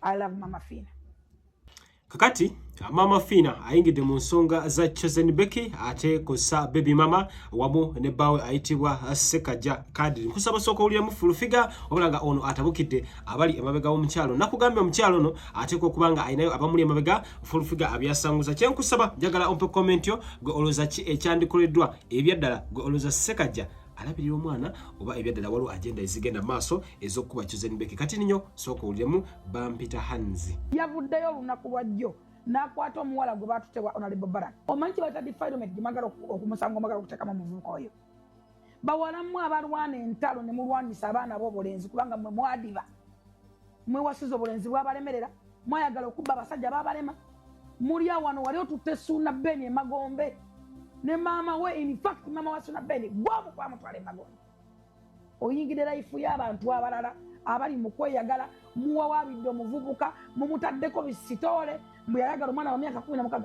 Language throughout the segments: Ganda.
I love Mama Fina. Kakati Mama Fina ayingide mu nsonga za Chosen Becky ate kosa baby mama wamu ne bawe ayitibwa Sekaja Kadri. Nkusaba soko uli mu full figure obulanga ono atabukidde abali emabega omukyalo nakugambye omukyalo no ate ko kubanga ayinayo abamuli emabega full figure abyasanguza kye nkusaba jagala ompe comment yo go oloza ki ekyandikoleddwa ebyaddala go oloza Sekaja alabirira omwana oba ebyaddala waliwo agenda ezigenda maaso ez'okuba Chosen Becky kati ninyo soko ulemu Bampita Hanzi yavuddeyo olunaku lwajjo n'akwata omuwala gwe baatutewa Honorable Barak omanyi kye bayita defilement gyemagala okumusanga omagala okuteekamu omuvubuka oyo bawalamu abalwana entalo ne mulwanyisa abaana b'obulenzi kubanga mmwe mwadiba mwewasiza obulenzi bwabalemerera mwayagala okubba abasajja baabalema muli awano wali otutte Ssuuna Beni emagombe ne maama we in fact maama wa Ssuuna Beni gwamu kwamutwala emagombe oyingidde life y'abantu abalala abali mu kweyagala muwawaabidde omuvubuka mumutaddeko bisitole mbuyayagala omwana wa myaka 16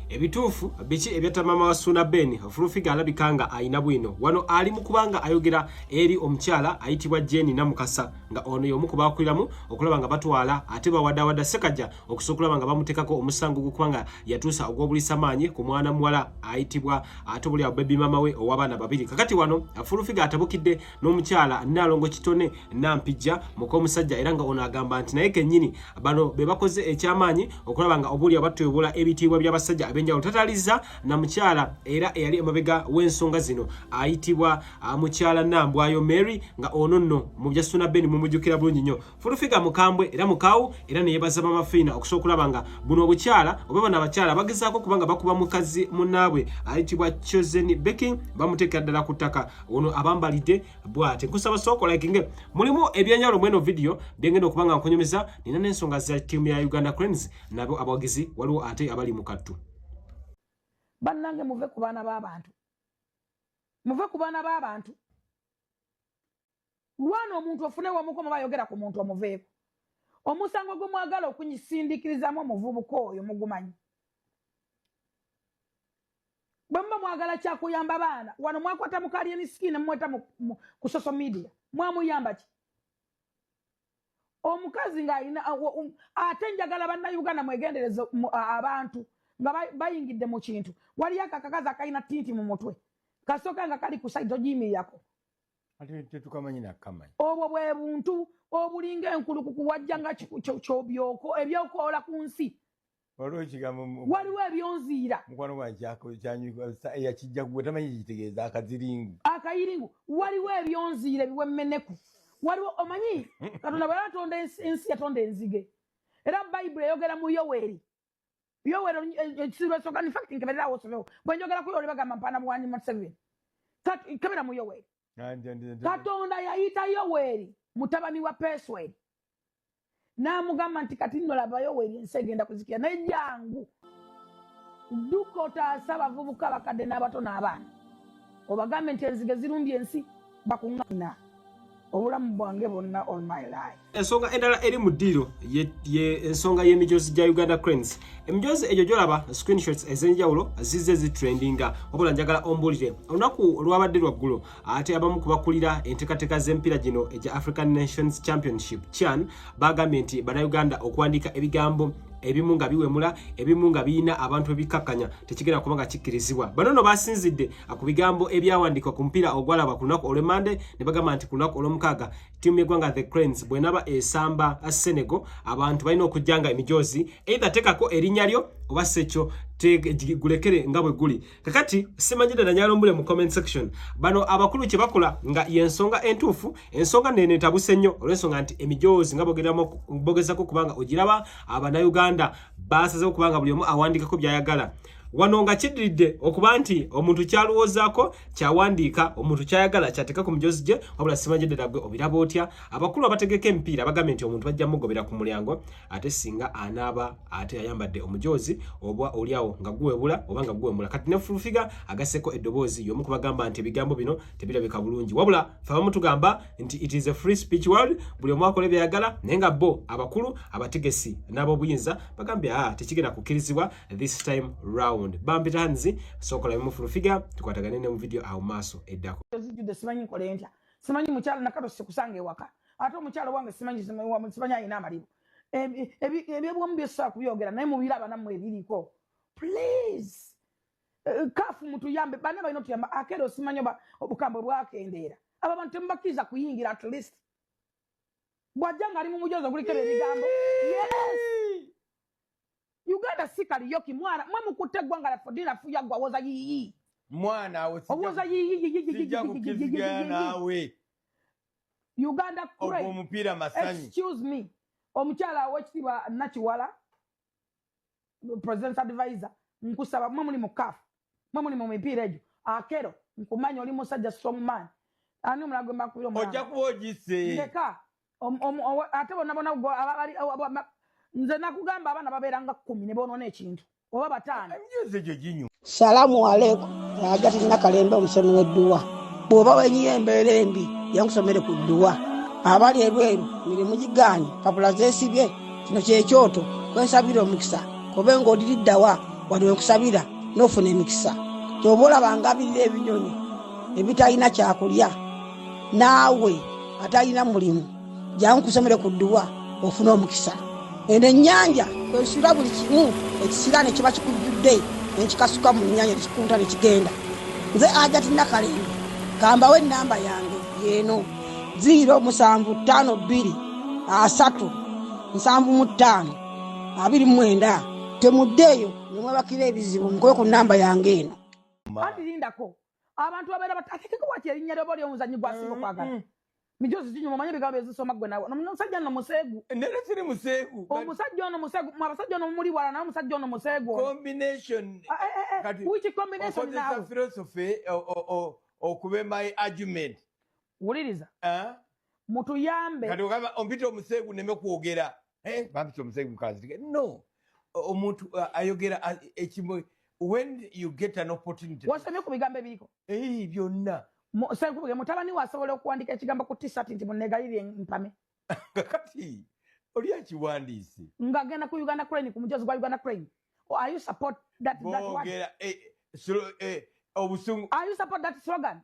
ebituufu biki ebyata mama wa Ssuuna Beni Fulufiga alabikanga ayina bwino wano ali mukubanga ayogera eri omukyala ayitibwa Jeni Namukasa nga ono yomu kubakuliramu okulaba nga batwala ate bawadawada Sekaja okusokulaba nga bamutekako omusango gukubanga yatuusa ogwobulisa maanyi ku mwana muwala ayitibwa ate buli baby mama we owabana babiri kakati wano Fulufiga atabukidde n'omukyala Nalongo Kitone Nampija mukomusajja era nga ono agamba nti naye kennyini bano be bakoze ekyamaanyi okulaba nga obuli abatwebula ebitiibwa by'abasajja abenjawulo tataliza na mukyala era eyali emabega w'ensonga zino ayitibwa mukyala Nambwayo Mary nga ono nno mu bya Ssuuna Beni mumujjukira bulungi nnyo Fulufiga mukambwe era mukawu era ne yebaza Mama Fina okusobola nga buno obukyala oba bano abakyala bagezaako kubanga bakuba mukazi munnaabwe ayitibwa Chosen Becky bamuteekera ddala ku ttaka ono abambalidde bwate nkusaba soko likinge mulimu ebyenjawulo mweno video byengenda okubanga nkunyumiza nina n'ensonga za tiimu ya Uganda Cranes nabo abawagizi waliwo ate abali mu kattu bannange muve ku baana b'abantu muve ku baana b'abantu lwana omuntu ofune wamukomo bayogera ku muntu omuveeko omusango gwe mwagala okunyisindikirizamu omuvubuka oyo mugumanyi bwe muba mwagala kyakuyamba baana wano mwakwata mukali emisikini mumweta ku social media mwamuyamba ki omukazi ng'alina ate njagala bannayuganda mwegendereze abantu nga bayingidde mu kintu waliyo akakakazi akalina tinti mu mutwe kasooka nga kali ku saidi ogiyimirako ate tetukamanyi nakkamanyi obwo bwe buntu obulinga enkulukuku wajja nga kyobyoko ebyokoola ku nsi waliwo ebyonziira mukwano gwakijja gwe tamanyi kitegeeza akayiringu waliwo ebyonziira ebiwemmeneku waliwo omanyi Katonda bwe yatonda ensi yatonda enzige era Bayibuli eyogera mu Yoweri ekisiru esooka in fact nkebererawo osolewo bwe njogera ku Yoweri bagamba mpaana buwanyi Museveni kebera mu Yoweri Katonda yayita Yoweri mutabani wa Pesweri n'amugamba nti kati nno laba Yoweri ensi egenda kuzikira naye jangu dduka otaasa abavubuka abakadde n'abato n'abaana obagambe nti enzige zirumbye ensi bakuŋŋaana obulamu bwange bonna all my life ensonga endala eri mu ddiiro ye ensonga y'emijoozi gya Uganda Cranes emijoozi egyo gyolaba screenshots ez'enjawulo zizze zitrendinga wabula njagala ombuulire olunaku lwabadde lwaggulu ate abamu kubakulira enteekateeka z'emipiira gino egya African Nations Championship CHAN bagambye nti bannayuganda okuwandiika ebigambo ebimu nga biwemula ebimu nga biyina abantu ebikkakkanya tekigenda kubanga kikkirizibwa bano no basinzidde ku bigambo ebyawandikwa ku mupiira ogwalaba ku lunaku olw'Emande ne bagamba nti ku lunaku olw'omukaaga ttiimu y'eggwanga The Cranes bw'enaba esamba Senegal abantu balina okujjanga emijoozi either teekako erinnya lyo oba sekyo gulekere nga bwe guli kakati simanyire nanyalombule mu comment section bano abakulu kye bakola nga yensonga entuufu ensonga nene tabuse nnyo olw'ensonga nti emijoozi nga bogezako kubanga ogiraba Abannayuganda basazeho kubanga buli omu awandikako byayagala wano nga kiddiridde okuba nti omuntu kyalowoozaako kyawandiika omuntu kyayagala kyateeka ku mijoozi gye wabula simanyidde nabwe obiraba otya abakulu abategeka emipiira bagambye nti omuntu bajja mugobera ku mulyango ate singa anaaba ate ayambadde omujoozi oba oliawo nga guwebula oba nga guwemula kati ne Fulufiga agasseko eddoboozi y'omu kubagamba nti ebigambo bino tebirabika bulungi wabula fe abamu tugamba nti it is a free speech world buli omu akola byayagala naye nga bo abakulu abategesi n'ab'obuyinza bagambye tekigenda kukkirizibwa this time round Bampita Hanzi sokola mu Fulufiga tukwatagane ne mu video awo maaso eddako tozijjudde simanyi nkole ntya simanyi mukyala nakato sikusanga ewaka ate omukyala wange simanyi ayina amalibu ebyobulamu byesobola kubyogera naye mubiraba nammwe ebiriko please kafu mutuyambe bana balina otuyamba Akedo osimanyi obukambwe bwakendeera abo abantu temubakkiriza kuyingira at least bwajja nga ali mu mujozo gulikero ebigambo yes Uganda sikaliyoki mwana mwamukutte eggwanga lafudira fuya gwawoza yiyi mwana awo owoza yiyi nawe Uganda cray omupira masanyi excuse me omukyala w'ekitiibwa Nakiwala president's advisor nkusaba mwe muli mu kafu mwe muli mu mipiira egyo Akedo nkumanya oli musajja strong man ani omulago mbakubira omwana ojja kuba ogise ndeka ate bona nze nakugamba abaana babeeranga 10 ne bonoona ekintu oba 5 emyoze gyo ginyu Salamu alaikum Agati Nakalembe omusomi w'edduwa bw'oba wenyiye embeera embi yankusomere ku dduwa abali ebweru mirimu gigaanyi papula zeesibye kino kyekyoto kwensabira omukisa kobe ng'odiriddawa wali wenkusabira n'ofuna emikisa ky'oba olabanga abirira ebinyonyi ebitalina kyakulya naawe atalina mulimu jankusomere ku dduwa ofuna omukisa eno ennyanja kwesula buli kimu ekisira ne kiba kikujjudde nekikasuka mu nnyanja nekikunta nekigenda nze Agati Nakalembe kambawo ennamba yange yeeno 075237529 temuddeeyo nemwebakira ebizibu mukobe ku nnamba yange eno andirindako abantu babeera batakeko wati erinnya lyoba ly'omuzannyi gwasinga okwagala mijozi zinyo mumanyi ebigambo ezisoma gwe nawe omusajja nno museegu nere siri museegu omusajja ono museegu abasajja ono muli wala nawe omusajja ono museegu combination which combination nawe philosophy okube my argument wuliriza mutuyambe kati ogamba ompita omuseegu neme kwogera bampita omuseegu mukazi no omuntu ayogera ekimu when you get an opportunity wasomye ku bigambo ebiriko byonna senkubuge mutabani wasobola okuwandika ekigambo ku t-shirt nti munegalire empame kati oli akiwandiise ngagenda ku Uganda Crane ku mujozi gwa Uganda Crane are you support that bogera obusungu are you support that slogan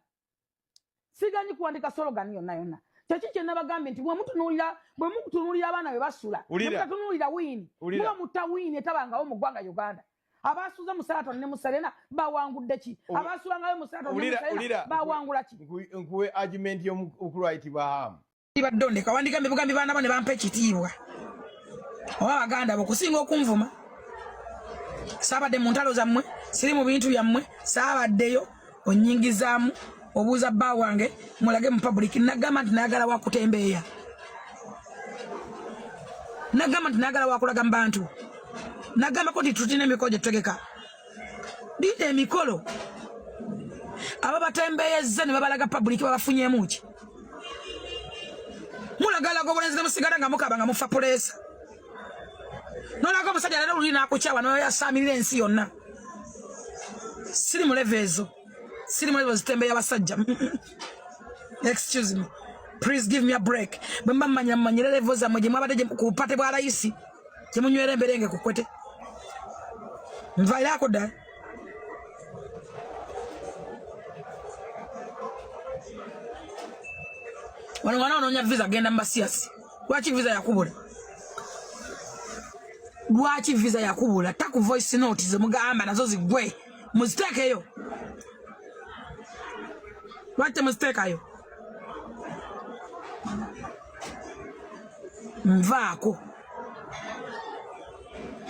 siganyi kuwandika slogan yonna kyekikye nabagambye nti bwe mukutunuulira abaana bwe basula mutatunuulira wiini muba mutawini etabangawo mu ggwanga Uganda abasuuza mu Seraton ne mu Serena bawangudde ki abasulangayo mu Seraton ne mu Serena bawangula ki nkuwe argument y'omukulu ayitibwa Hamu baddonde kawandika mbibugambi baana bane bampa ekitiibwa oba baganda bokusinga okunvuma saabadde mu ntalo zammwe siri mu bintu byammwe saabaddeyo onnyingizaamu obuuza bba wange mulage mu public nagamba nti nayagala wakutembeeya nagamba nti nayagala wakulaga mu bantu nagamba ko nti tulina emikolo gye tutegeka dinde emikolo aba batembeeyezza ne babalaga public babafunyemu ki mulagala gobonezi musigala nga mukaba nga mufa puleesa nolaga omusajja lero luli nakukyawa noyasaamirira ensi yonna siri mu leveezo siri mu leveezo zitembeeya abasajja excuse me please give me a break bwe mba mmanyira levo zammwe gye mwabadde ku bupate bwa layisi gye munywera emberenge ku kwete nvairako ddala wano mwana onoonya visa genda mu basiyasi lwaki visa yakubula lwaki visa yakubula taku voice note zemugamba nazo zigwe muziteekeyo lwaki temuziteekayo nvaako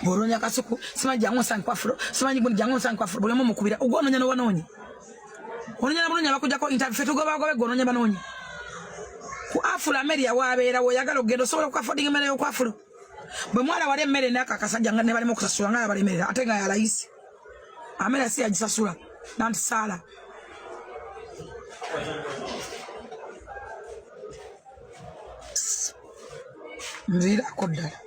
bw'onoonya kasuku simanyi jangu nsankwafulo simanyi gundi jangu nsankwafulo buli omu mukubira ogwo onoonya n'obanoonyi onoonya n'obanoonyi abakujjako interview fe tugobagobe gwe onoonya banoonyi ku afula Ameria wabeera woyagala okugenda osobola okuafodinga emmere y'okwafulo bwe mwala wali emmere n'ako akasajja nga ne balimu okusasula nga yabalemerera ate nga yalayisi Ameria si yagisasula nanti saala nviirako ddala